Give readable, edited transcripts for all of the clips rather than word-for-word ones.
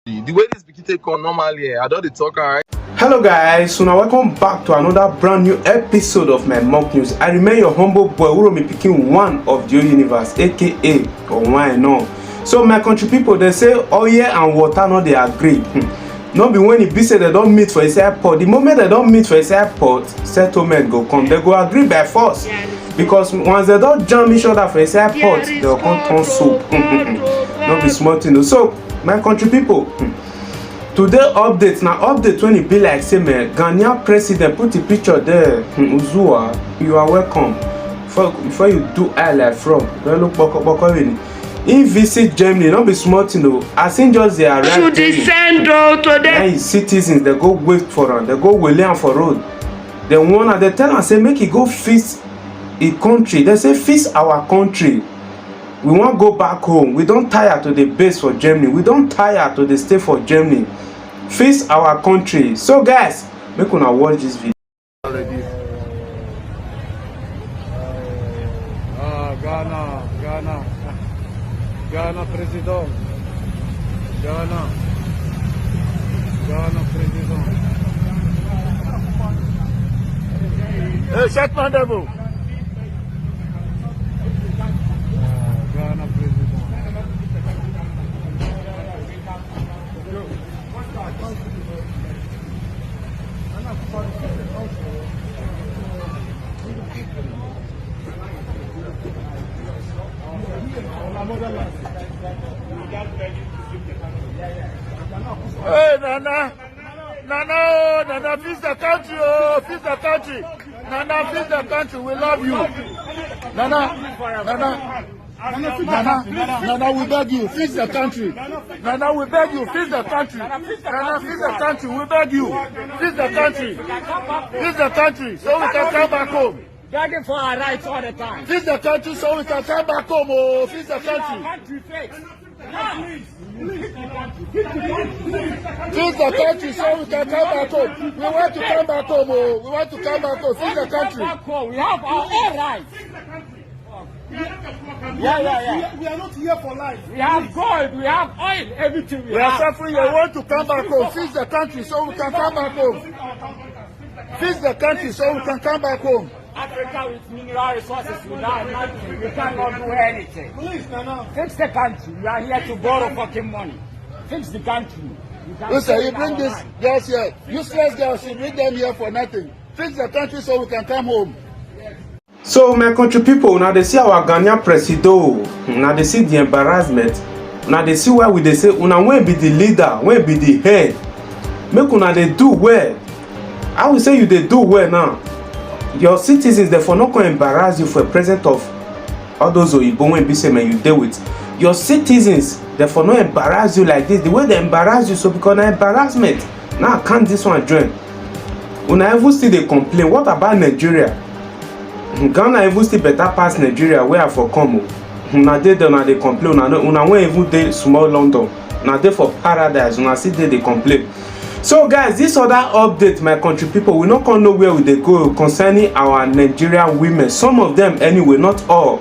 The way this pikin take come normally, I don't talk alright. Hello guys, so now welcome back to another brand new episode of my mock news. I remain your humble boy Uromi Pikin, one of the universe, aka or why no. So my country people, they say oil and water no they agree. No be when it be say they don't meet for his airport. The moment they don't meet for his airport, settlement go come. They go agree by force. Because once they don't jam each other for his airport, they'll come turn soup. No be small thing. So my country people, today update now update when it be like say man, Ghanaian president put the picture there. Uzua, you are welcome. Before you do I like from, don't look back. He visit Germany, not be small thing though. As in just they arrive should descend to them. his citizens, they go wait for them, they go wait am for road. Then one they tell am say make he go fix a country. They say fix our country. We want go back home. We don't tire to the base for Germany. We don't tire to the stay for Germany. Fix our country. So guys, make una watch this video. Ghana president. Ghana president. Hey, check my devil. Ghana president. Hey, Nana, fix the country, oh, fix the country. Nana, fix the country, we love you. Nana, we beg you, fix the country. Nana, we beg you, fix the country. Nana, fix the country, we beg you, fix the country. Fix the country, so we can come back home. Begging for our rights all the time. Fix the country so we can come back home, oh, fix the country. Fix the country so we can come back home. We want to come back home, oh, we want to come back home, fix the country. We have our own rights. Yeah. We are not here for life. We have gold, we have oil, everything We are suffering, we want to come back home. Fix the country so we can come back home. Fix the country so we can come back home. Africa with mineral resources without nothing. We cannot do anything. Please, Nana. Fix the country. We are here to borrow fucking money. Fix the country. Listen, you bring these girls here. Useless girls, you bring them here for nothing. Fix the country so we can come home. So my country people, now they see our Ghanaian president, now they see the embarrassment, now they see why we they say una when be the leader, when be the head. Make una they do well. I will say you they do well now. Your citizens therefore not going to embarrass you for the present of all those Oyibo when be say man you deal with. Your citizens therefore not embarrass you like this. The way they embarrass you so because of embarrassment. Now can't this one join? Una even still they complain. What about Nigeria? Ghana even still better pass Nigeria where I for come. Una dey there, una dey complain. Una won't even dey small London. Una dey for paradise. Una still dey they complain. So guys, this other update, my country people, we not gonna know where we they go concerning our Nigerian women. Some of them anyway, not all.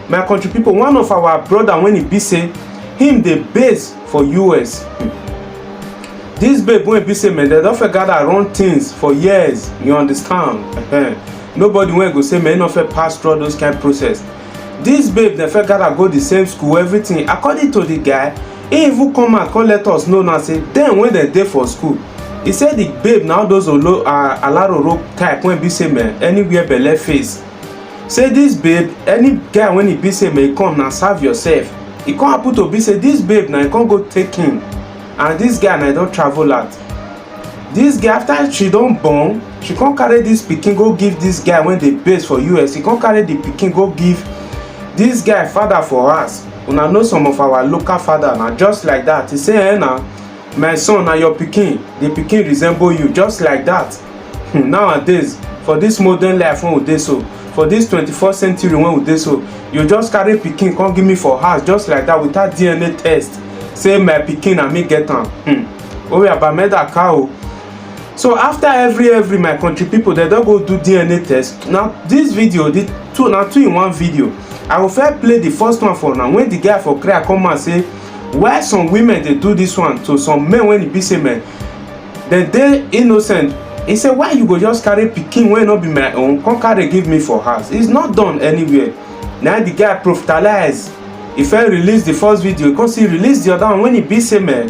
My country people, one of our brother when he be say him the base for US. This babe when be say man, they don't forget that run things for years. You understand? Nobody when go say man, not pass through those kind of process. This babe, they forget that go the same school, everything. According to the guy, he even come and come let us know now say then when they dey for school, he said the babe now those alaro type when be say man anywhere belle face. Say this babe, any guy when he be say may come now serve yourself. He can't put to be say this babe now he can't go take him, and this guy now don't travel out. This guy after she don't born, she can't carry this pikin go give this guy when they base for US. He can't carry the pikin go give this guy father for us. Una know some of our local father now just like that. He say hey now my son na your pikin, the pikin resemble you just like that. Nowadays for this modern life when we dey so, for this 21st century when we dey so, you just carry pikin come give me for house just like that without DNA test. Say my pikin na me get am. Oh yeah, but made that cow. So after every my country people they don't go do DNA test. Now this video, the two in one video. I will first play the first one for now. When the guy for cry come and say why some women dey do this one to some men when e be say men dem dey innocent. He say why you go just carry pikin wey no be my own come carry give me for house? It's not done anywhere. Now the guy profitalize. He first release the first video, come see release the other one when he be say man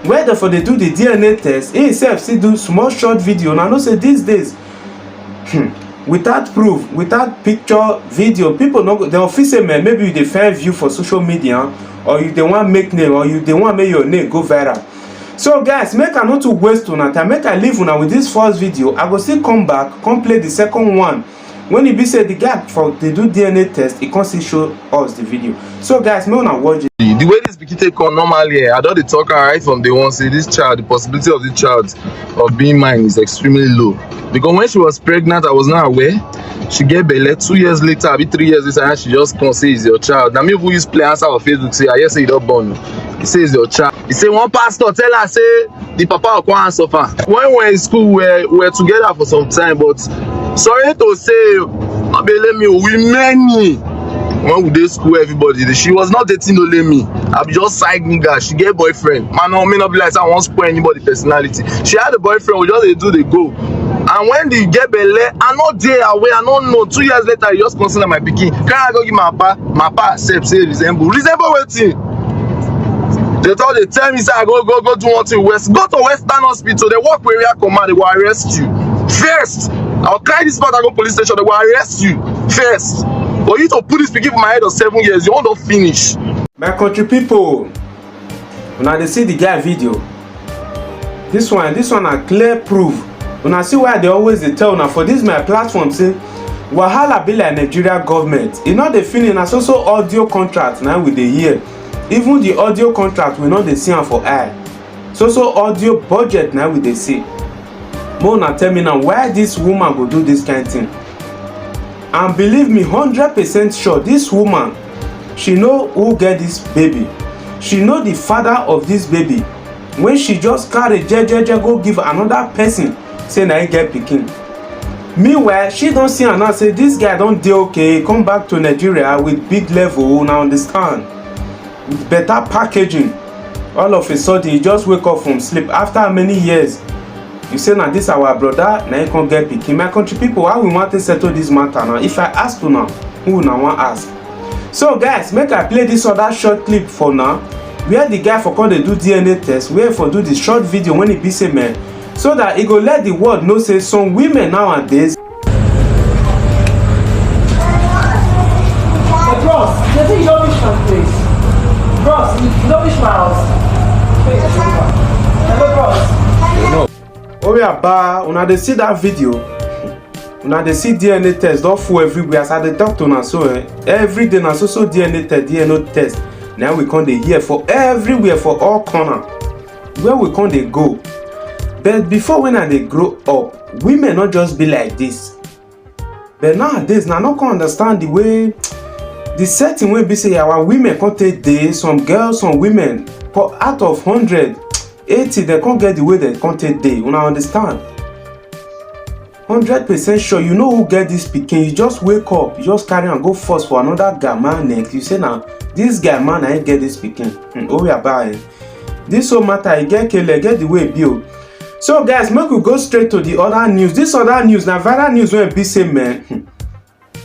where therefore they do the DNA test. He himself still do small short video. Now I know say these days without proof, without picture, video, people no go. They fit say man maybe you dey find view for social media, or you dey want make name, or you dey want make your name go viral. So guys, make I not to waste una time, make I leave una with this first video. I go still come back, come play the second one. When e be say the guy for they do DNA test, he can't still show us the video. So guys, make una watch it. The way this pikin take come normally, I don dey talk right from day one say this child, the possibility of this child of being mine is extremely low. Because when she was pregnant, I was not aware. She get belle 2 years later, abi 3 years later, and she just come say it's your child. Now me who use play answer on Facebook say I hear say you don born. He say it's your child. He say one pastor tell her say the papa go come suffer. When we were in school, we were together for some time, but sorry to say, we many. When we did school, everybody, she was not dating only me. I be just side nigga. She get boyfriend. Man, no, me not be like I won't spoil anybody personality. She had a boyfriend. We just do the go. And when they get belle, I not there away. I don't know. 2 years later, he just consider my pikin. Can I go give my pa? My pa accept say resemble wetin. They thought they tell me say I go do one thing west. Go to Western Hospital. They work with area command. They will arrest you first. I'll carry this part. I go police station. They will arrest you first. For you to put this pikin for my head of 7 years, you want to finish. My country people, when I see the guy video, this one a clear proof. When I see why they always they tell now for this my platform say wahala be like Nigeria government. You know the feeling as also audio contract now with the year. Even the audio contract we know they see am for eye. So audio budget now we they see. Mona tell me now why this woman go do this kind of thing. And believe me 100% sure this woman, she know who get this baby. She know the father of this baby. When she just carry jeje go give another person, say na he get pikin. Meanwhile, she don't see her now say this guy don't do okay, come back to Nigeria with big level, now understand, with better packaging. All of a sudden, he just wake up from sleep after many years. You say now this our brother, now he can't get pikin. My country people, how we want to settle this matter now? If I ask you now, who now want ask? So guys, make I play this other short clip for now, where the guy for come they do DNA test, where for do the short video when he be say man, so that he go let the world know say some women nowadays. Hey bros, you think you don't reach my place? Bros, you don't reach my house. Hello bros. Oh yeah, ba, una dey see that video. Una dey see DNA test don full everywhere. As I dey talk to una so every day na so DNA test. Now we come dey hear for everywhere, for all corner. Where we come dey go. But before when I dey grow up, women not just be like this. But nowadays, now I no can understand the way, the setting wey be say our women can't take day. Some girls, some women, for out of 100, 80 they can't get the way they can't take day. Una understand? 100% sure you know who get this pikin. You just wake up, you just carry and go first for another guy man next. You say now this guy man I get this pikin. Oh yeah, bye. This whole matter I get kele, get the way build. So guys, make we go straight to the other news. This other news now viral news when be say man.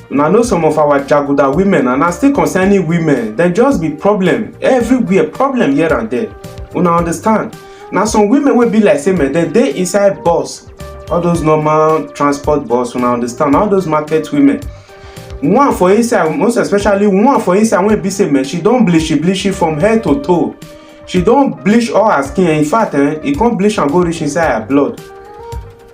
Now know some of our jaguda women and are still concerning women. There just be problem everywhere, problem here and there. Una understand? Now some women will be like say man, they inside bus, all those normal transport bus. Una understand? All those market women. One for inside, most especially one for inside when be say man, she don't bleach, she bleach it from head to toe. She don't bleach all her skin. In fact, it can't bleach and go reach inside her blood.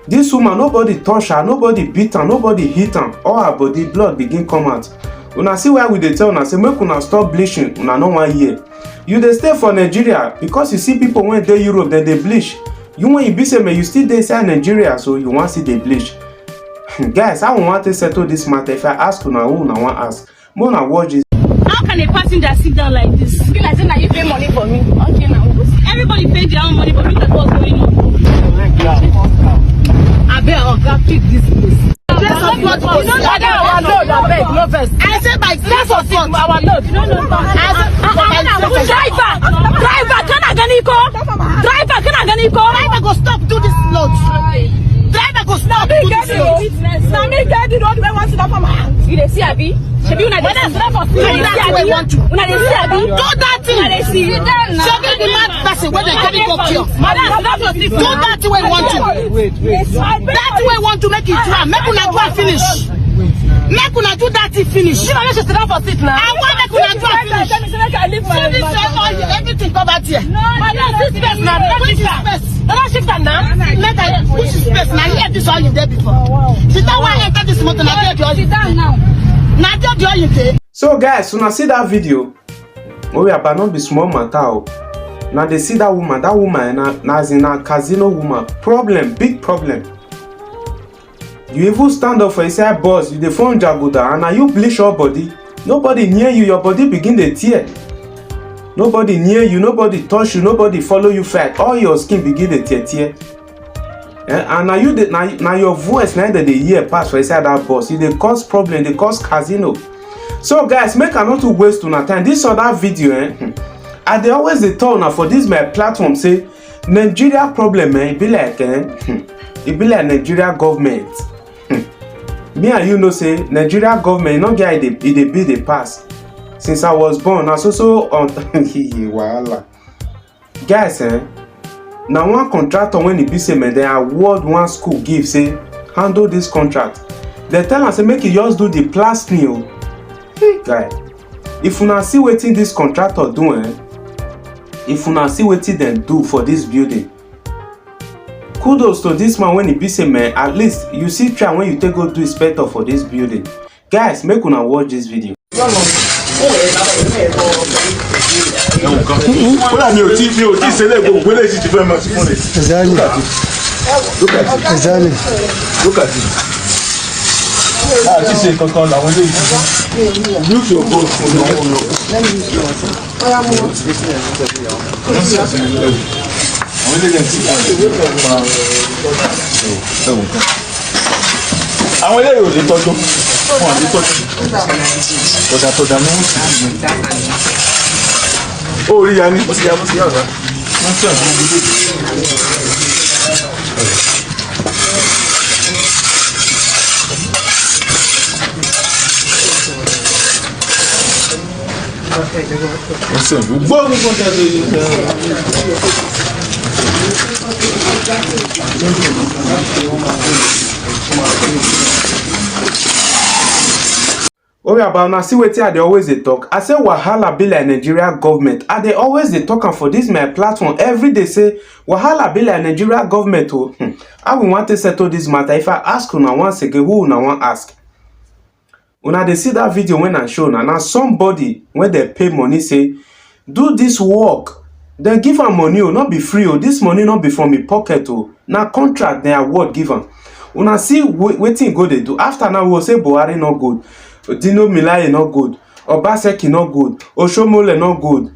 This woman, nobody touch her, nobody beat her, nobody hit her. All her body blood begin come out. Una see why we dey tell una say make una stop bleaching. Una no one year. You dey stay for Nigeria because you see people when they Europe then they bleach. You when you be say man, you still dey inside Nigeria, so you want see they bleach. Guys, how we want to settle this matter? If I ask una, who una want ask? More na watch this. How can a passenger sit down like this? I feel like saying that you pay money for me. Okay, now everybody pays their own money for me. That's what's going on. I bet I'll pick this place. You don't know our load, I beg, no first. I said by 3 for our load. You don't know driver. Ganiko. Driver, can I Ganiko? Driver go stop do this load. Driver go stop do this load. Now me get the road where want to stop for my hand. You dey see Abi? Shebi una dey see for see. Do that way want to. Una dey see Abi? Do that thing. Una dey see. Shebi the mad person where they carry go cure. Do that way want to. That way want to make it dry. Make una do and finish. Make una do that thing finish. She want to sit down for seat now. I want make una do and finish. See this everything covered here. Madam, this space now. Which is space? Don't shift am now. Make I push his space. Now here this all you there before. Sit down when I enter this motor. Now there the all you down now. Now there the all you there. So guys, when I see that video, oh yeah, but not be small matter. Now they see that woman na as in a casino woman. Problem, big problem. You even stand up for inside boss, you the phone jagoda, and now you bleach your body. Nobody near you, your body begin to tear. Nobody near you, nobody touch you, nobody follow you fight. All your skin begin to tear. And now you now your voice now that they hear pass for inside that boss. It they cause problem, they cause casino. So guys, make I not to waste on time. This other video, and they always they tell now for this my platform say Nigeria problem, it be like it be like Nigeria government. Me and you know say Nigeria government not get it they be the pass. Since I was born, I so on wahala. Guys, now one contractor when he be say man, they award one school give say handle this contract. They tell us say make you just do the plastering. Guy, if you not see wetin this contractor do, if you not see wetin them do for this building, kudos to this man when he be say man, at least you see try when you take go do inspector for this building. Guys, make una watch this video. Kódà mi ò tí ṣẹlẹ̀ gbogbo eléyìí ti fẹ́ máa ti fún mi. Look at it. Àti ṣe kankan làwọn eléyìí ti fún. Use your boat for your own lọ. Àwọn eléyìí ti àwọn eléyìí ò lè tọ́jú. Wọ́n á lè tọ́jú. Tọ̀dà ní wọ́n sì ti ó rí ya ní. Ó ti yá ọ̀gá. Wọ́n tí àwọn ọmọdé. Wọ́n tí àwọn gbogbo Oh yeah, but now see wetin I dey always dey talk. I say wahala be like Nigeria government. I dey always dey talk am for this my platform every day say wahala be like Nigeria government. Oh, how we want to settle this matter? If I ask una once again, who una wan ask? Una dey see that video when I show now somebody when they pay money say do this work. Then give am money, oh, not be free. Oh, this money not be from me pocket. Oh, now contract they award give am. Una see wetin go dey do. After now we will say Buhari not good. Dino Melaye not good, Obaseki not good, Oshomole not good,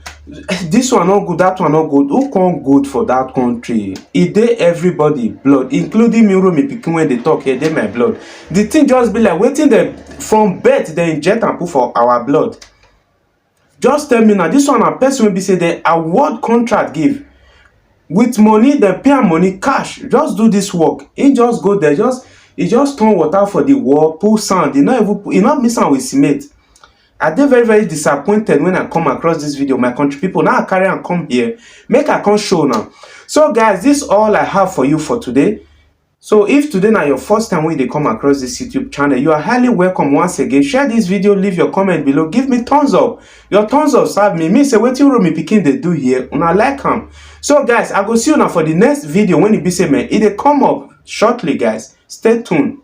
this one not good, that one not good. Who come good for that country? It dey everybody blood, including me Pikin when they talk here, they my blood. The thing just be like waiting them from birth they inject and put for our blood. Just tell me now, this one a person will be say they award contract give. With money, they pay money cash. Just do this work. He just go there, he just turn water for the wall, pull sand. He not miss am with cement. I dey very, very disappointed when I come across this video, my country people. Now I carry and come here, make I come show now. So guys, this is all I have for you for today. So if today now your first time when they come across this YouTube channel, you are highly welcome once again. Share this video, leave your comment below, give me thumbs up. Your thumbs up serve me say wetin Romi Pikin they do here, una like am. So guys, I go see you now for the next video when it be say man, it dey come up shortly guys. Stay tuned.